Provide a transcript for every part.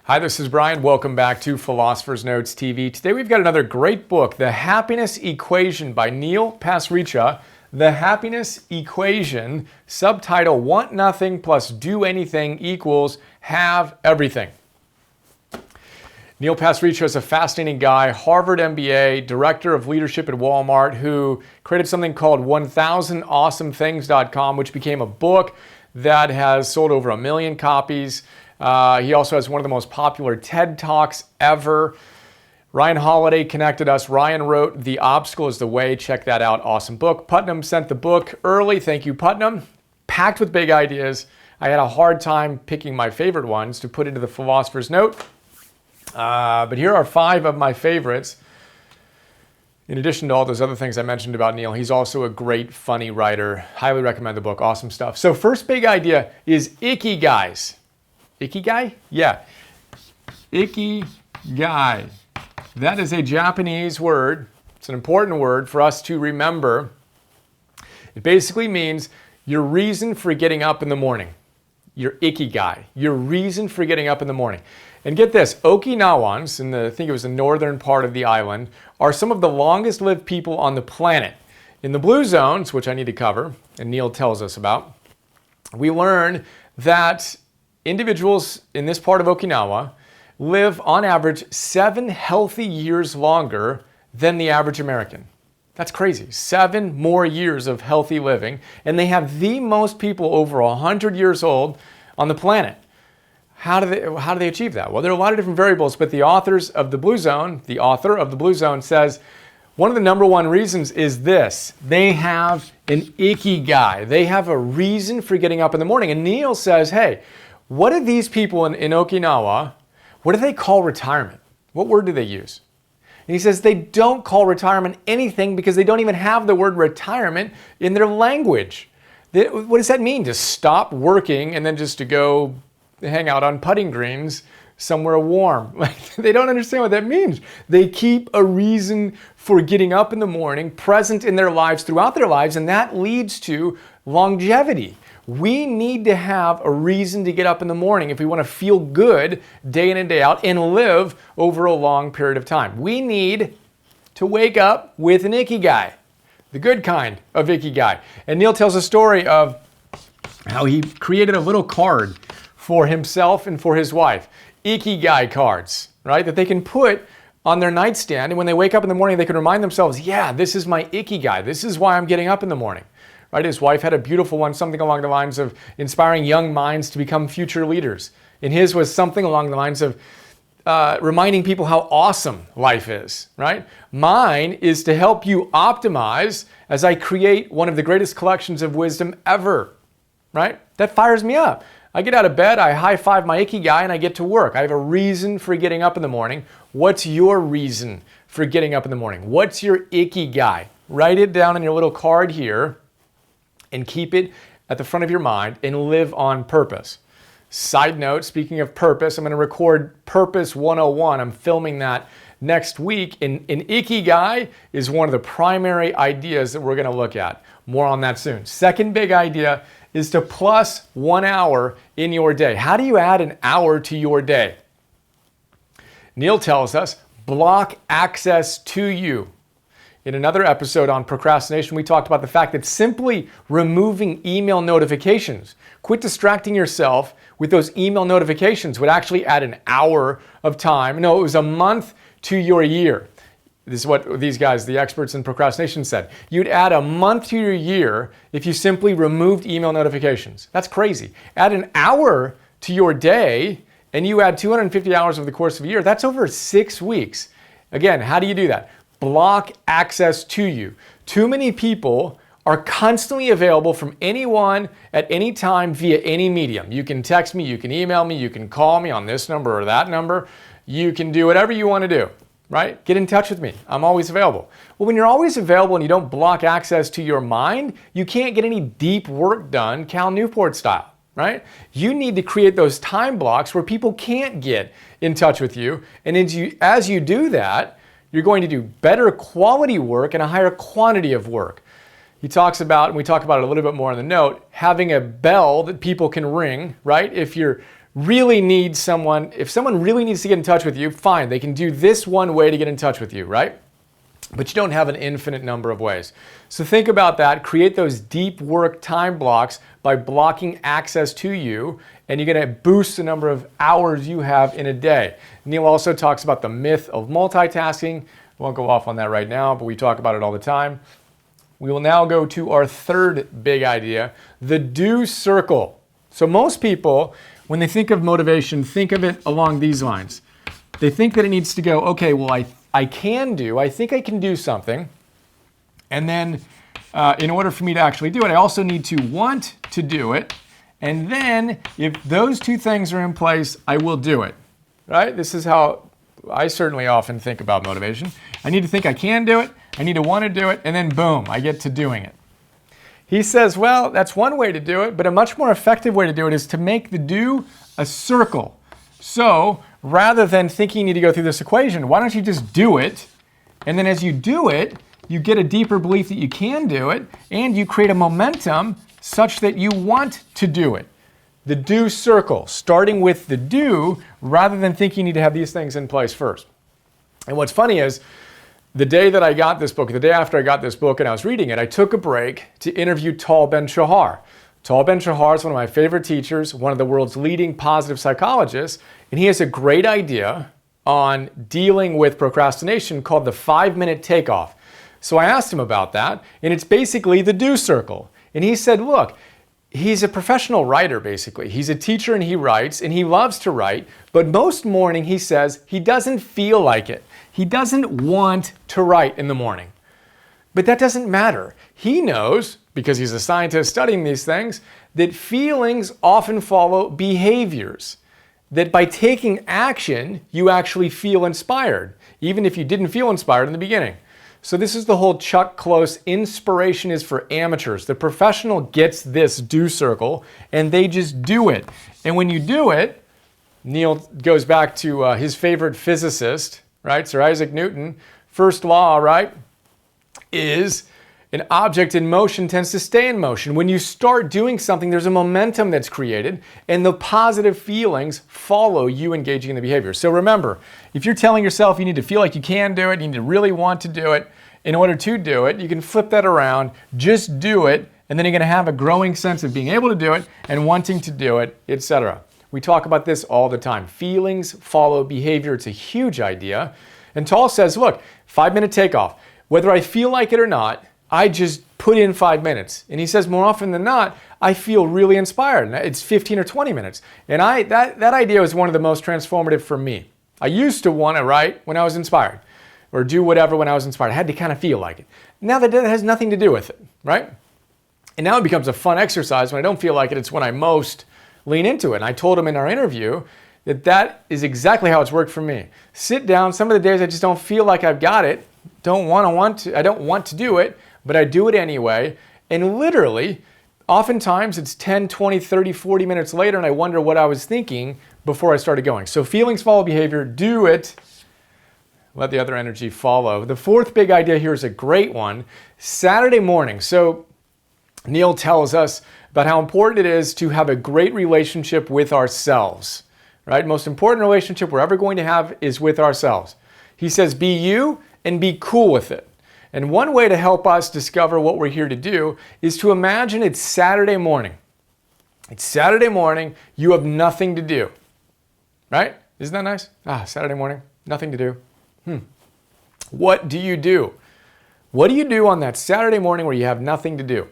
Hi, this is Brian. Welcome back to Philosopher's Notes TV. Today we've got another great book, The Happiness Equation by Neil Pasricha. The Happiness Equation, subtitle, Want Nothing plus Do Anything equals Have Everything. Neil Pasricha is a fascinating guy, Harvard MBA, director of leadership at Walmart, who created something called 1000awesomethings.com, which became a book that has sold over 1 million copies. He also has one of the most popular TED Talks ever. Ryan Holiday connected us. Ryan wrote The Obstacle is the Way. Check that out. Awesome book. Putnam sent the book early. Thank you, Putnam. Packed with big ideas. I had a hard time picking my favorite ones to put into the Philosopher's Note. But here are 5 of my favorites. In addition to all those other things I mentioned about Neil, he's also a great, funny writer. Highly recommend the book. Awesome stuff. So first big idea is Ikigai. Ikigai? Yeah. Ikigai. That is a Japanese word. It's an important word for us to remember. It basically means your reason for getting up in the morning. Your Ikigai. Your reason for getting up in the morning. And get this, Okinawans, I think it was the northern part of the island, are some of the longest lived people on the planet. In the blue zones, which I need to cover, and Neil tells us about, we learn that individuals in this part of Okinawa live on average 7 healthy years longer than the average American. That's crazy. 7 more years of healthy living, and they have the most people over 100 years old on the planet. How do they achieve that? Well, there are a lot of different variables, but the author of the Blue Zone says one of the number one reasons is this. They have an Ikigai. They have a reason for getting up in the morning. And Neil says, hey, what do these people in Okinawa, what do they call retirement? What word do they use? And he says they don't call retirement anything because they don't even have the word retirement in their language. What does that mean? To stop working and then just to go hang out on putting greens somewhere warm. They don't understand what that means. They keep a reason for getting up in the morning present in their lives throughout their lives, and that leads to longevity. We need to have a reason to get up in the morning if we want to feel good day in and day out and live over a long period of time. We need to wake up with an Ikigai, the good kind of Ikigai. And Neil tells a story of how he created a little card for himself and for his wife. Ikigai cards, right? That they can put on their nightstand, and when they wake up in the morning, they can remind themselves, yeah, this is my Ikigai. This is why I'm getting up in the morning. Right? His wife had a beautiful one, something along the lines of inspiring young minds to become future leaders. And his was something along the lines of reminding people how awesome life is, right? Mine is to help you optimize as I create one of the greatest collections of wisdom ever, right? That fires me up. I get out of bed, I high-five my Ikigai, and I get to work. I have a reason for getting up in the morning. What's your reason for getting up in the morning? What's your Ikigai? Write it down on your little card here and keep it at the front of your mind and live on purpose. Side note, speaking of purpose, I'm going to record Purpose 101. I'm filming that next week, and Ikigai is one of the primary ideas that we're going to look at. More on that soon. Second big idea is to plus 1 hour in your day. How do you add an hour to your day? Neil tells us, block access to you. In another episode on procrastination, we talked about the fact that simply removing email notifications, quit distracting yourself with those email notifications would actually add an hour of time. No, it was a month to your year. This is what these guys, the experts in procrastination, said. You'd add a month to your year if you simply removed email notifications. That's crazy. Add an hour to your day and you add 250 hours over the course of a year. That's over 6 weeks. Again, how do you do that? Block access to you. Too many people are constantly available from anyone at any time via any medium. You can text me, you can email me, you can call me on this number or that number. You can do whatever you want to do. Right? Get in touch with me. I'm always available. Well, when you're always available and you don't block access to your mind, you can't get any deep work done, Cal Newport style, right? You need to create those time blocks where people can't get in touch with you. And as you do that, you're going to do better quality work and a higher quantity of work. He talks about, and we talk about it a little bit more in the note, having a bell that people can ring, right? If you're really need someone, if someone really needs to get in touch with you, fine, they can do this one way to get in touch with you, right? But you don't have an infinite number of ways. So think about that. Create those deep work time blocks by blocking access to you, and you're going to boost the number of hours you have in a day. Neil also talks about the myth of multitasking. We won't go off on that right now, but we talk about it all the time. We will now go to our third big idea, the do circle. So most people, when they think of motivation, think of it along these lines. They think that it needs to go, okay, well, I think I can do something. And then in order for me to actually do it, I also need to want to do it. And then if those two things are in place, I will do it, right? This is how I certainly often think about motivation. I need to think I can do it. I need to want to do it. And then boom, I get to doing it. He says, well, that's one way to do it, but a much more effective way to do it is to make the do a circle. So rather than thinking you need to go through this equation, why don't you just do it? And then as you do it, you get a deeper belief that you can do it, and you create a momentum such that you want to do it. The do circle, starting with the do rather than thinking you need to have these things in place first. And what's funny is, the day that I got this book, the day after I got this book and I was reading it, I took a break to interview Tal Ben-Shahar. Tal Ben-Shahar is one of my favorite teachers, one of the world's leading positive psychologists, and he has a great idea on dealing with procrastination called the 5-minute takeoff. So I asked him about that, and it's basically the do circle. And he said, look, he's a professional writer, basically. He's a teacher and he writes, and he loves to write, but most morning, he says, he doesn't feel like it. He doesn't want to write in the morning. But that doesn't matter. He knows, because he's a scientist studying these things, that feelings often follow behaviors. That by taking action, you actually feel inspired, even if you didn't feel inspired in the beginning. So this is the whole Chuck Close, inspiration is for amateurs. The professional gets this do circle, and they just do it. And when you do it, Neil goes back to his favorite physicist, right? Sir Isaac Newton. First law, right, is an object in motion tends to stay in motion. When you start doing something, there's a momentum that's created, and the positive feelings follow you engaging in the behavior. So remember, if you're telling yourself you need to feel like you can do it, you need to really want to do it, in order to do it, you can flip that around, just do it, and then you're going to have a growing sense of being able to do it and wanting to do it, etc. We talk about this all the time. Feelings follow behavior. It's a huge idea. And Tal says, look, 5-minute takeoff. Whether I feel like it or not, I just put in 5 minutes. And he says more often than not, I feel really inspired. It's 15 or 20 minutes. And that idea was one of the most transformative for me. I used to want to write when I was inspired or do whatever when I was inspired. I had to kind of feel like it. Now that has nothing to do with it, right? And now it becomes a fun exercise. When I don't feel like it, it's when I most lean into it. And I told him in our interview that is exactly how it's worked for me. Sit down. Some of the days I just don't feel like I've got it. I don't want to do it, but I do it anyway. And literally, oftentimes it's 10, 20, 30, 40 minutes later, and I wonder what I was thinking before I started going. So feelings follow behavior. Do it. Let the other energy follow. The fourth big idea here is a great one. Saturday morning. So Neil tells us about how important it is to have a great relationship with ourselves, right? Most important relationship we're ever going to have is with ourselves. He says, be you and be cool with it. And one way to help us discover what we're here to do is to imagine it's Saturday morning. It's Saturday morning, you have nothing to do, right? Isn't that nice? Saturday morning, nothing to do. What do you do? What do you do on that Saturday morning where you have nothing to do?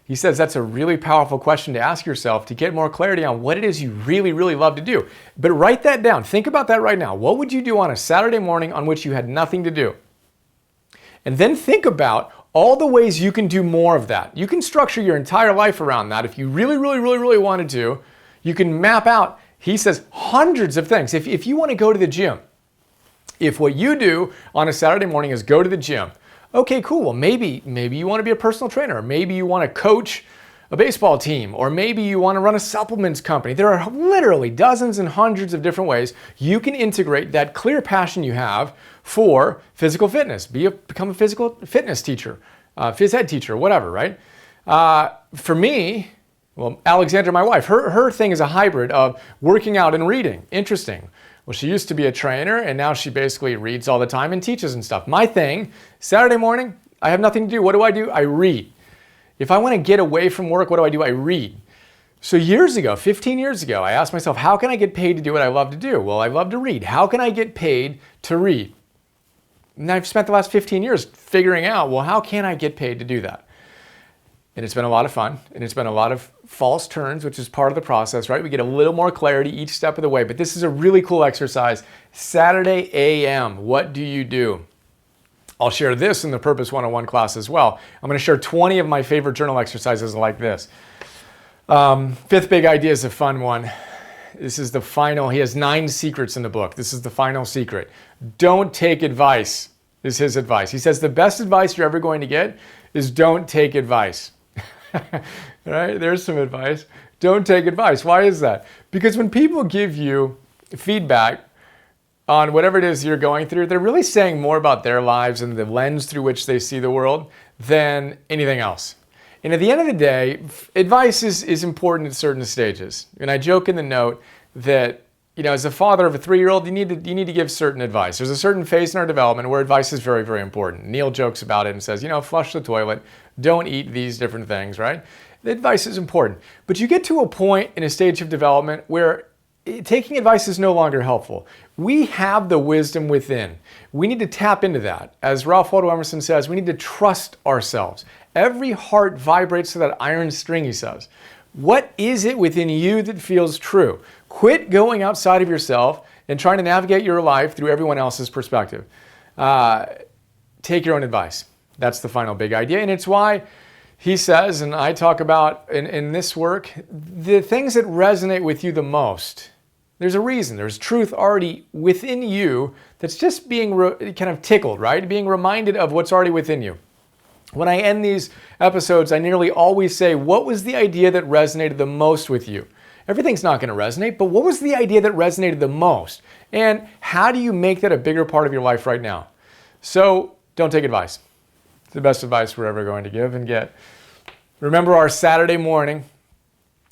He says that's a really powerful question to ask yourself to get more clarity on what it is you really, really love to do. But write that down. Think about that right now. What would you do on a Saturday morning on which you had nothing to do? And then think about all the ways you can do more of that. You can structure your entire life around that. If you really, really, really, really wanted to, you can map out, he says, hundreds of things. If you want to go to the gym, if what you do on a Saturday morning is go to the gym, okay, cool. Well, maybe you want to be a personal trainer. Maybe you want to coach a baseball team, or maybe you want to run a supplements company. There are literally dozens and hundreds of different ways you can integrate that clear passion you have for physical fitness. Become a physical fitness teacher, phys ed teacher, whatever, right? For me, Well, Alexandra, my wife, her thing is a hybrid of working out and reading. Interesting. Well, she used to be a trainer and now she basically reads all the time and teaches and stuff. My thing, Saturday morning, I have nothing to do. What do? I read. If I want to get away from work, what do? I read. So years ago, 15 years ago, I asked myself, how can I get paid to do what I love to do? Well, I love to read. How can I get paid to read? And I've spent the last 15 years figuring out, well, how can I get paid to do that? And it's been a lot of fun, and it's been a lot of false turns, which is part of the process, right? We get a little more clarity each step of the way, but this is a really cool exercise. Saturday AM, what do you do? I'll share this in the Purpose 101 class as well. I'm going to share 20 of my favorite journal exercises like this. Fifth big idea is a fun one. This is the final. He has 9 secrets in the book. This is the final secret. Don't take advice, is his advice. He says the best advice you're ever going to get is don't take advice. Right? There's some advice. Don't take advice. Why is that? Because when people give you feedback on whatever it is you're going through, they're really saying more about their lives and the lens through which they see the world than anything else. And at the end of the day, advice is important at certain stages. And I joke in the note that, as a father of a 3-year-old, you need to give certain advice. There's a certain phase in our development where advice is very, very important. Neil jokes about it and says, flush the toilet, don't eat these different things, right? The advice is important. But you get to a point in a stage of development where taking advice is no longer helpful. We have the wisdom within. We need to tap into that. As Ralph Waldo Emerson says, we need to trust ourselves. Every heart vibrates to that iron string, he says. What is it within you that feels true? Quit going outside of yourself and trying to navigate your life through everyone else's perspective. Take your own advice. That's the final big idea. And it's why he says, and I talk about in this work, the things that resonate with you the most. There's a reason. There's truth already within you that's just being kind of tickled, right? Being reminded of what's already within you. When I end these episodes, I nearly always say, what was the idea that resonated the most with you? Everything's not going to resonate, but what was the idea that resonated the most? And how do you make that a bigger part of your life right now? So don't take advice. It's the best advice we're ever going to give and get. Remember our Saturday morning.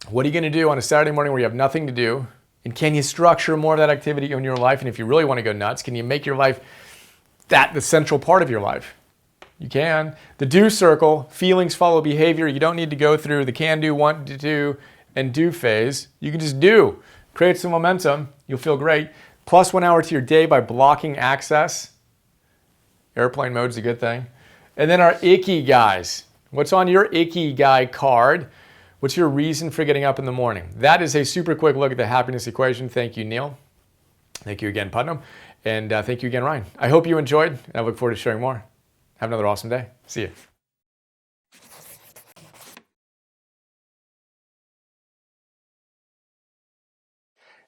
What are you going to do on a Saturday morning where you have nothing to do? And can you structure more of that activity in your life? And if you really want to go nuts, can you make your life the central part of your life? You can. The do circle, feelings follow behavior. You don't need to go through the can do, want to do, and do phase. You can just do. Create some momentum. You'll feel great. Plus 1 hour to your day by blocking access. Airplane mode is a good thing. And then our Ikigai. What's on your Ikigai card? What's your reason for getting up in the morning? That is a super quick look at the happiness equation. Thank you, Neil. Thank you again, Putnam. And thank you again, Ryan. I hope you enjoyed, and I look forward to sharing more. Have another awesome day. See you.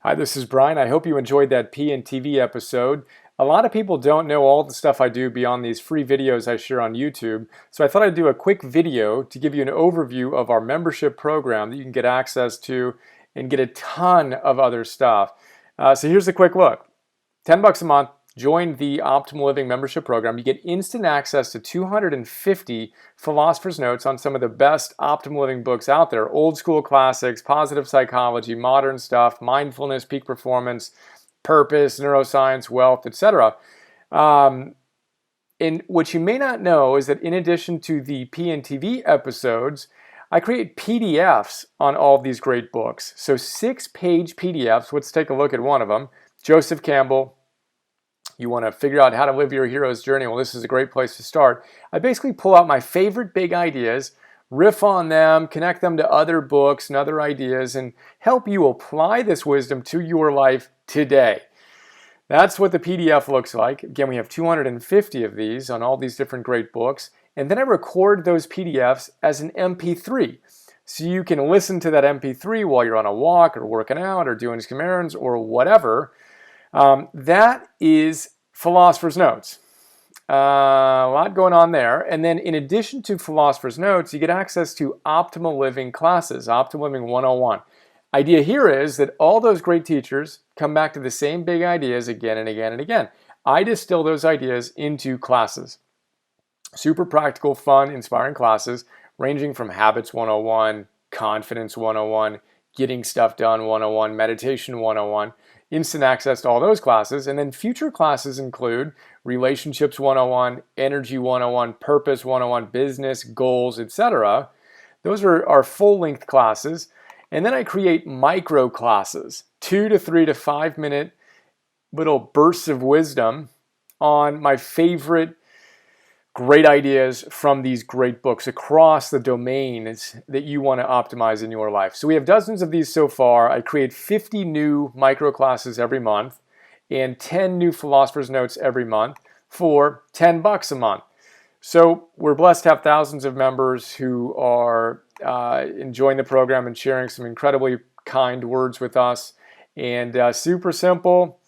Hi, this is Brian. I hope you enjoyed that PNTV episode. A lot of people don't know all the stuff I do beyond these free videos I share on YouTube, so I thought I'd do a quick video to give you an overview of our membership program that you can get access to and get a ton of other stuff. So here's a quick look. $10 a month. Join the Optimal Living membership program. You get instant access to 250 Philosopher's Notes on some of the best Optimal Living books out there. Old school classics, positive psychology, modern stuff, mindfulness, peak performance, purpose, neuroscience, wealth, etc. And what you may not know is that in addition to the PNTV episodes, I create PDFs on all of these great books. So 6-page PDFs. Let's take a look at one of them. Joseph Campbell. You want to figure out how to live your hero's journey? Well, this is a great place to start. I basically pull out my favorite big ideas, riff on them, connect them to other books and other ideas, and help you apply this wisdom to your life today. That's what the PDF looks like. Again, we have 250 of these on all these different great books. And then I record those PDFs as an MP3. So you can listen to that MP3 while you're on a walk or working out or doing some errands or whatever. That is Philosopher's Notes. A lot going on there. And then in addition to Philosopher's Notes, you get access to Optimal Living classes, Optimal Living 101. Idea here is that all those great teachers come back to the same big ideas again and again and again. I distill those ideas into classes. Super practical, fun, inspiring classes ranging from Habits 101, Confidence 101, Getting Stuff Done 101, Meditation 101, instant access to all those classes. And then future classes include Relationships 101, Energy 101, Purpose 101, Business, Goals, etc. Those are our full-length classes. And then I create micro classes, 2 to 3 to 5 minute little bursts of wisdom on my favorite great ideas from these great books across the domains that you want to optimize in your life. So we have dozens of these so far. I create 50 new micro classes every month and 10 new Philosopher's Notes every month for $10 a month. So we're blessed to have thousands of members who are enjoying the program and sharing some incredibly kind words with us. And super simple,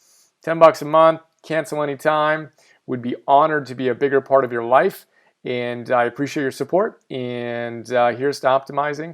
$10 a month, cancel anytime. Would be honored to be a bigger part of your life. And I appreciate your support. And here's to optimizing